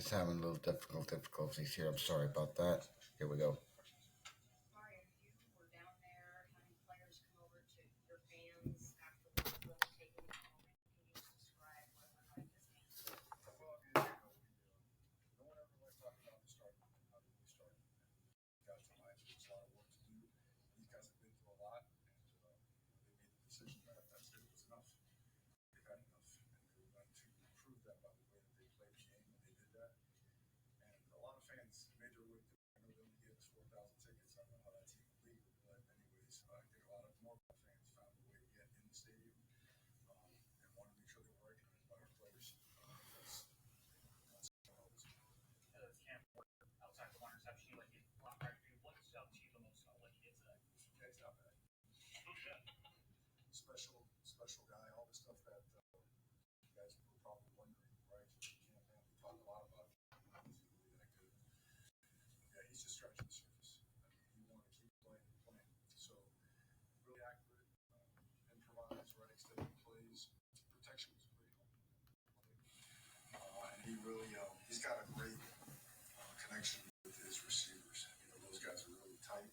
Just having a little difficulties here. I'm sorry about that. Here we go. He's got a great connection with his receivers. Those guys are really tight.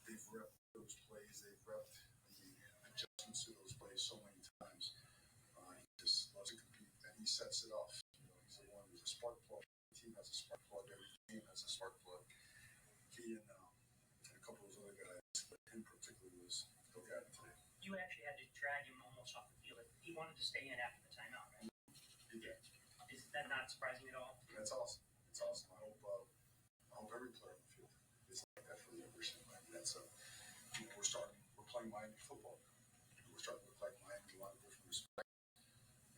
They've repped those plays. They've repped the adjustments to those plays so many times. He just loves to compete, and he sets it off. He's the one who's a spark plug. The team has a spark plug. Every team has a spark plug. He and a couple of those other guys, but him particularly was the guy today. You actually had to drag him almost off the field. He wanted to stay in after the timeout, right? He did. Is that not surprising at all? That's awesome. It's awesome. I hope every player on the field is like that for the university. That's we're playing Miami football. We're starting to look like Miami, a lot of different respect.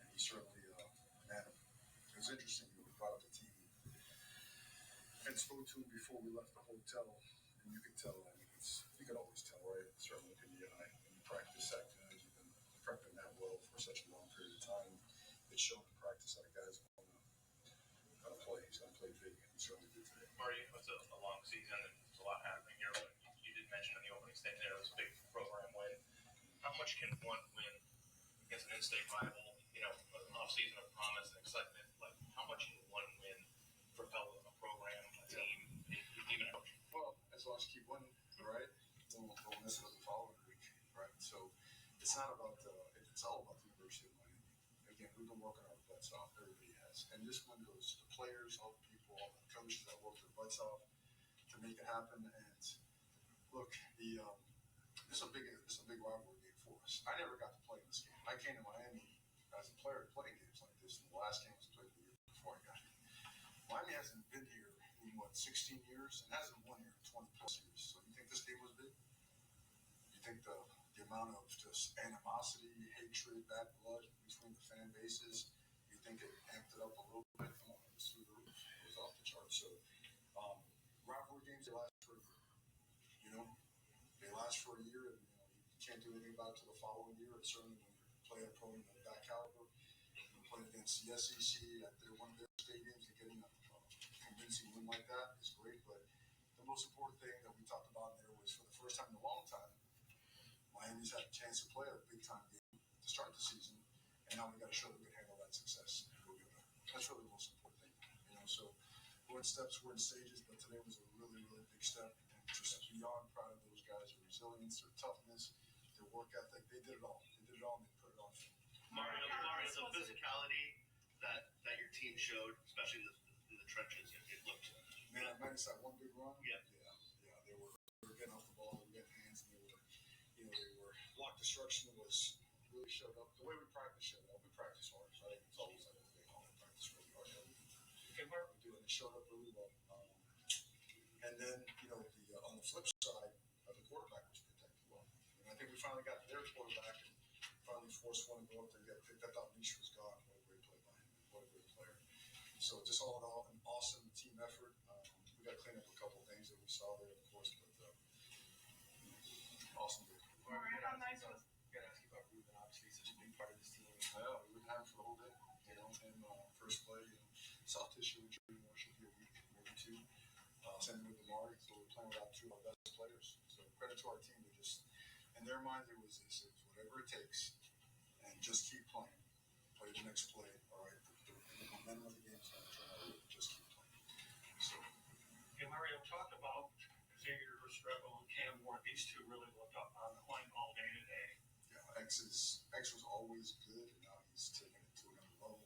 And he certainly, man, it was interesting. We brought up the team and spoke to him before we left the hotel, and you could tell. You could always tell, right? Certainly in the eye. When you practice that good, you've been prepping that well for such a long period of time. It's shown in practice that a guy's going to play. He's going to play big, and he certainly did today. Mario, it's a long season, and there's a lot happening here, but you did mention in the opening statement there was a big program win. How much can one win against an in-state rival, an off-season of promise and excitement? Like, how much can one win propel a program, a team, even a coach? Well, as long as you keep winning, right? Don't miss it the following week, right? So it's not about it's all about the University of Miami. Again, we've been working our butts off. Everybody has, and this one goes to the players, all the people, all the coaches that work their butts off to make it happen. And look, this is a big rivalry game for us. I never got to play in this game. I came to Miami as a player playing games like this. And the last game was played the year before I got here. Miami hasn't been here in 16 years and hasn't won here in 20 plus years. So you think this game was big? You think the amount of just animosity, hatred, bad blood between the fan bases, you think it amped it up a little bit? Come on, it was through the roof. It was off the charts. So rivalry games, they last for a year. They last for a year, and you can't do anything about it until the following year. And certainly when you play a opponent of that caliber, you play against the SEC at one of their stadiums and getting a convincing win like that is great. But the most important thing that we talked about there was for the first time in a long time, Miami's had a chance to play a big-time game to start the season, and now we got to show that we can handle that success. That's really the most important thing. So we're in steps, we're in stages, but today was a really, really big step. And just beyond proud of those guys, their resilience, their toughness, their work ethic. They did it all. They did it all, and they put it on film. Mario, the physicality that your team showed, especially in the trenches, it looked. Man, I minus that one big run. Yeah. They were getting off the ball, they were getting hands, and they were block destruction was really showed up. The way we practice showed up. We practice hard, right? It's always like we practice really hard. We do, and it showed up really well. And then on the flip side, the quarterback was protected well. And I think we finally got their quarterback and finally forced one to go up there and get picked. I thought Leash was gone. What a great play by him. What a great player. So just all in all, an awesome team effort. We got to clean up a couple of things that we saw there, of course, but awesome day. How nice was it? I got to ask you about Ruben, obviously such a big part of this team. Yeah, we wouldn't have him for the whole day. Him first play, soft tissue injury, should be a week, maybe two. Same with Demar, so we're playing without two of our best players. So credit to our team. They just, in their mind, it was whatever it takes, and just keep playing. Play the next play. All right, the momentum of the game is going to turn out. these two really looked up on all day today. Yeah, X was always good, and now he's taking it to another level.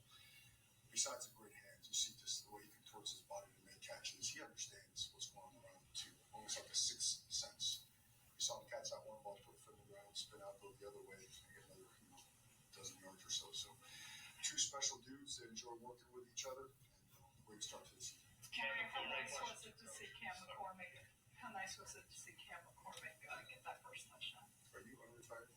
Besides the great hands, you see just the way he contorts his body to make catches. He understands what's going on around him too. Almost like a sixth sense. You saw the catch out one ball, put a foot in the ground, spin out, go the other way, and get another, dozen yards or so. So two special dudes that enjoy working with each other, and way to start to the season. Mario, how nice was it to see Cam McCormick? How nice was it to see Cam McCormick get that first touchdown? Are you unretired?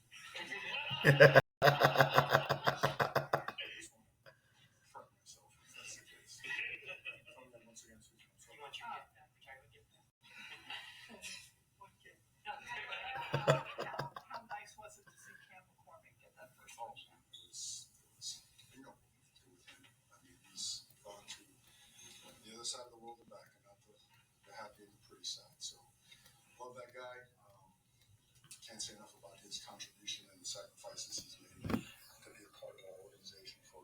How nice was it to see Cam McCormick get that first touchdown? You know, with him. I mean, he's gone to the other side of the world and back, and not the happy and the pretty side. So, love that guy. Can't say enough about his contribution and the sacrifices he's made to be a part of our organization for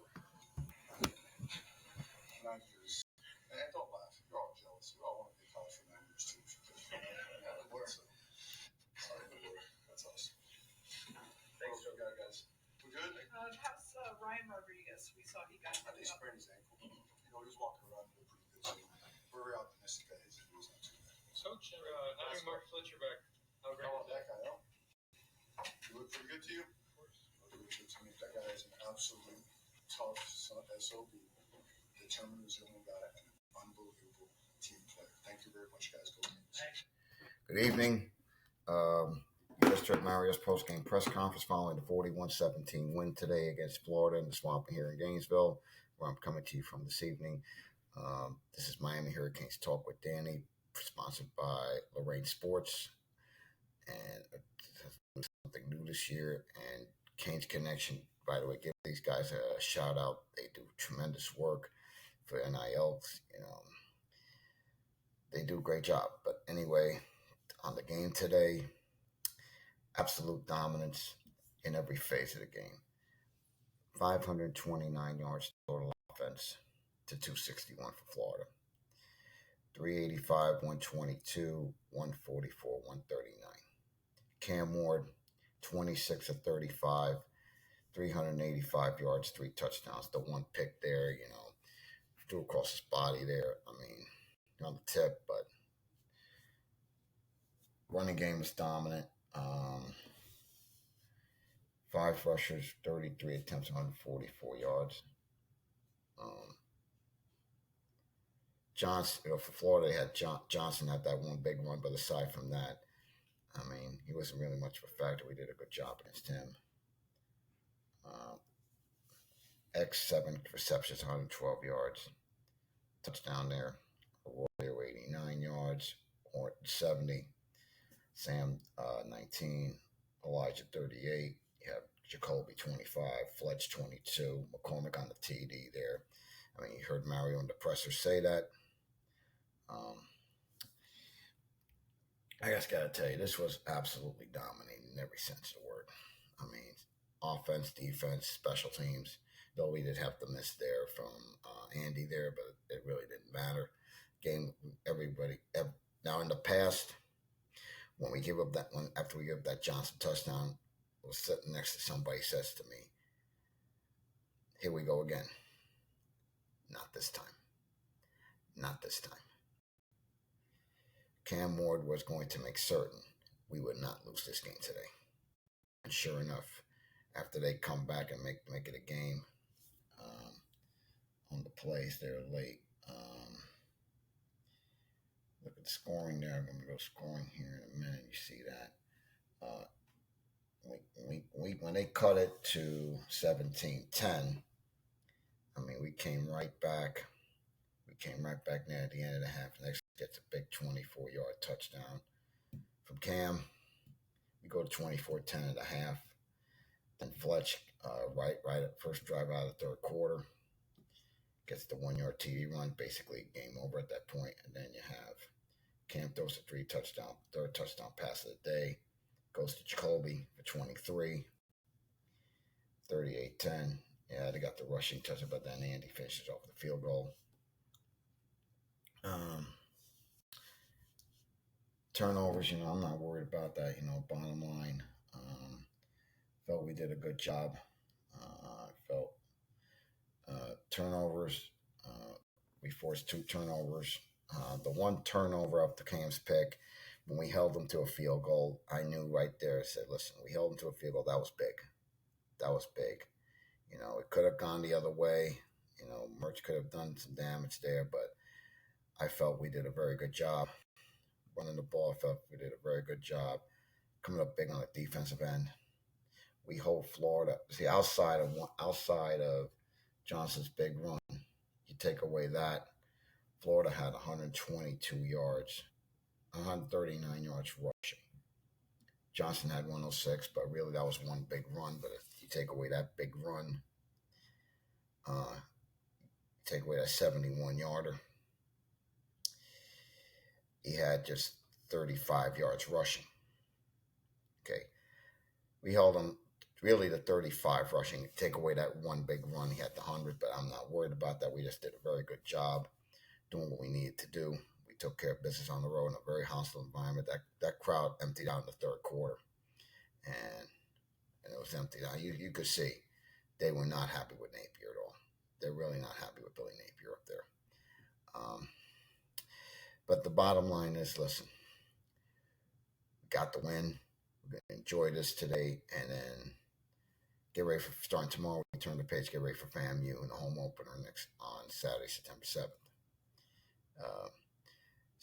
9 years. And don't laugh. You're all jealous. We all want to be college for 9 years, too. Sorry, but that's awesome. Thanks, guys. We good? How's Ryan Rodriguez? We saw he got He sprained his ankle. He was walking around pretty good. So we're very optimistic that his injury is not too bad. Coach, having Mark Fletcher back, how great How was about that that? guy, though? He looked pretty good to you? Looked good to me. That guy is an absolute tough SOB. Determined, resilient guy, and an unbelievable team player. Thank you very much, guys. Go Eagles. Good evening. District Mario's post-game press conference following the 41-17 win today against Florida in the Swamp here in Gainesville, where I'm coming to you from this evening. This is Miami Hurricanes Talk with Danny, sponsored by Lorraine Sports, and something new this year. And Canes Connection, by the way, give these guys a shout out. They do tremendous work for NILs. They do a great job. But anyway, on the game today, absolute dominance in every phase of the game. 529 yards total offense to 261 for Florida. 385, 122, 144, 139. Cam Ward, 26 of 35, 385 yards, 3 touchdowns. The one pick there, threw across his body there. I mean, on the tip, but running game was dominant. 5 rushers, 33 attempts, 144 yards. Johnson, for Florida, they had Johnson had that one big one, but aside from that, I mean, he wasn't really much of a factor. We did a good job against him. X 7 receptions, 112 yards. Touchdown there. Warrior 89 yards, or 70. Sam 19, Elijah 38. You have Jacoby 25, Fletch 22, McCormick on the TD there. I mean, you heard Mario and the presser say that. I just got to tell you, this was absolutely dominating in every sense of the word. I mean, offense, defense, special teams. Though we did have the miss there from Andy there, but it really didn't matter. Game, now in the past, when we give up that one, after we give up that Johnson touchdown, I was sitting next to somebody says to me, "Here we go again." Not this time. Not this time. Cam Ward was going to make certain we would not lose this game today. And sure enough, after they come back and make it a game on the plays there late, look at the scoring there. I'm going to go scoring here in a minute. You see that. When they cut it to 17-10, I mean, we came right back. We came right back there at the end of the half. Next gets a big 24-yard touchdown from Cam. We go to 24-10 at the half. Then Fletch, right at first drive out of the third quarter, gets the 1-yard TD run, basically game over at that point. And then you have Cam throws the third touchdown pass of the day, goes to Jacoby for 23, 38-10. Yeah, they got the rushing touchdown, but then Andy finishes off the field goal. Turnovers, I'm not worried about that. Bottom line, felt we did a good job. I felt turnovers. Uh, we forced 2 turnovers. The one turnover up the Cam's pick, when we held them to a field goal, I knew right there. I said, "Listen, we held them to a field goal. That was big. That was big. It could have gone the other way. Merch could have done some damage there, but I felt we did a very good job running the ball. I felt we did a very good job coming up big on the defensive end. We hold Florida. See, outside of Johnson's big run, you take away that, Florida had 122 yards, 139 yards rushing. Johnson had 106, but really that was one big run. But if you take away that big run, take away that 71 yarder, he had just 35 yards rushing. Okay. We held him really to 35 rushing. Take away that one big run, he had the 100, but I'm not worried about that. We just did a very good job doing what we needed to do. We took care of business on the road in a very hostile environment. That crowd emptied out in the third quarter, and it was emptied out. You could see they were not happy with Napier at all. They're really not happy with Billy Napier up there. But the bottom line is, listen, we got the win. We're going to enjoy this today, and then get ready for starting tomorrow. We turn the page, get ready for FAMU and the home opener next on Saturday, September 7th.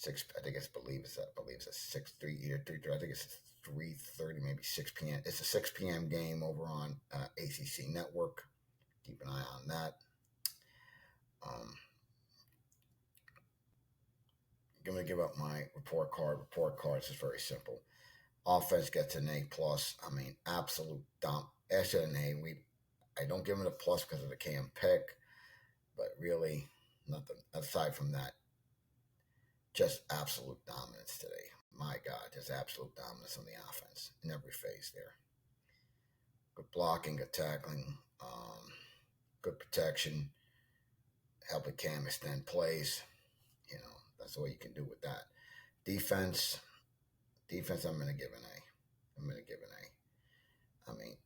I think it's a 6-3, either 3-3. I think it's 3:30, maybe 6 p.m. It's a 6 p.m. game over on ACC Network. Keep an eye on that. I'm going to give up my report card. Report cards is very simple. Offense gets an A plus. I mean, absolute dump. Actually, an A. I don't give it a plus because of the Cam pick, but really nothing aside from that. Just absolute dominance today. My God, just absolute dominance on the offense in every phase there. Good blocking, good tackling, good protection, helping Cam extend plays. That's all you can do with that. Defense, I'm going to give an A. I mean,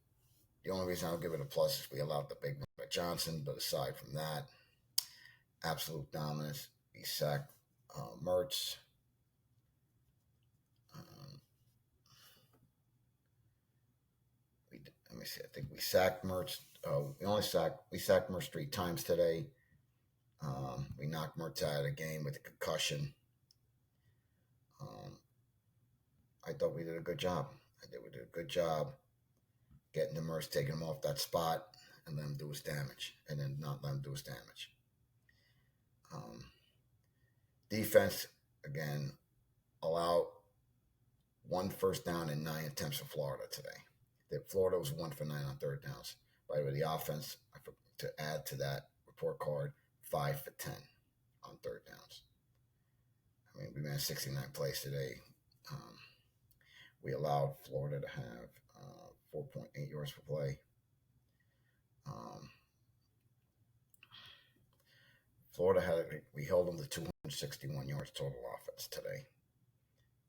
the only reason I'll give it a plus is we allowed the big run by Johnson, but aside from that, absolute dominance. We sacked Mertz. Let me see. I think we sacked Mertz. We sacked Mertz 3 times today. We knocked Mertz out of the game with a concussion. I thought we did a good job. We did a good job getting the Mertz, taking him off that spot, and let him do his damage, and then not let him do his damage. Defense, again, allowed 1 first down and 9 attempts for Florida today. Florida was 1 for 9 on third downs. By the way, the offense, to add to that report card, 5 for 10 on third downs. I mean, we ran 69 plays today. We allowed Florida to have 4.8 yards per play. Florida we held them to 261 yards total offense today.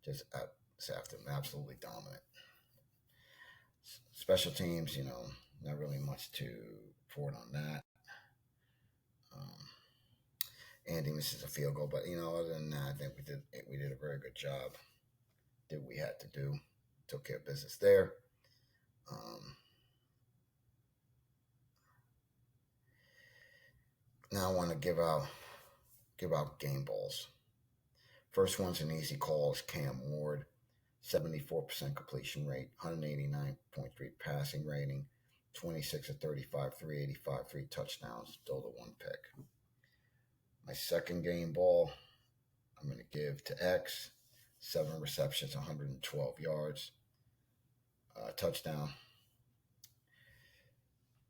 Just after them, absolutely dominant. Special teams, not really much to report on that. Andy misses a field goal, but other than that, I think we did a very good job. Did what we had to do. Took care of business there. Now I want to give out game balls. First one's an easy call is Cam Ward, 74% completion rate, 189.3 passing rating, 26 of 35, 385, 3 touchdowns, total 1 pick. My second game ball, I'm going to give to X, 7 receptions, 112 yards, touchdown.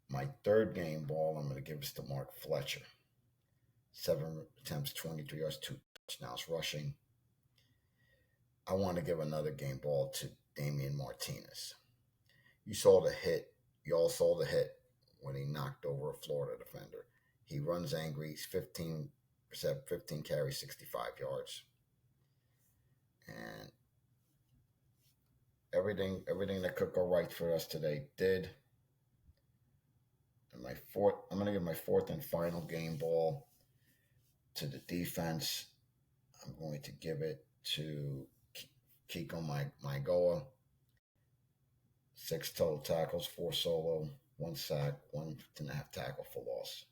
My third game ball, I'm going to give this to Mark Fletcher. 7 attempts, 23 yards, 2 touchdowns rushing. I want to give another game ball to Damian Martinez. You all saw the hit when he knocked over a Florida defender. He runs angry. He's 15 carries, 65 yards. And everything that could go right for us today did. And I'm gonna give my fourth and final game ball to the defense. I'm going to give it to Kiko Maigoa. 6 total tackles, 4 solo, 1 sack, 1.5 tackle for loss.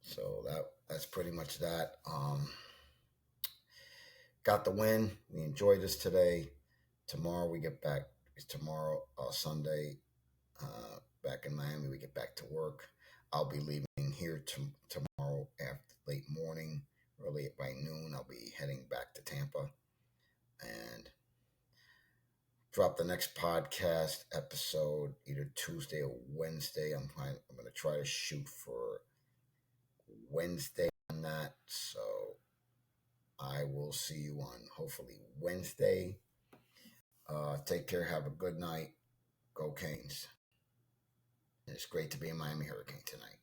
So that's pretty much that. Got the win. We enjoyed this today. Tomorrow we get back. It's tomorrow, Sunday, back in Miami. We get back to work. I'll be leaving here tomorrow after late morning, early by noon. I'll be heading back to Tampa and drop the next podcast episode either Tuesday or Wednesday. I'm going to try to shoot for Wednesday on that. So I will see you on hopefully Wednesday. Take care. Have a good night. Go Canes. And it's great to be in Miami Hurricane tonight.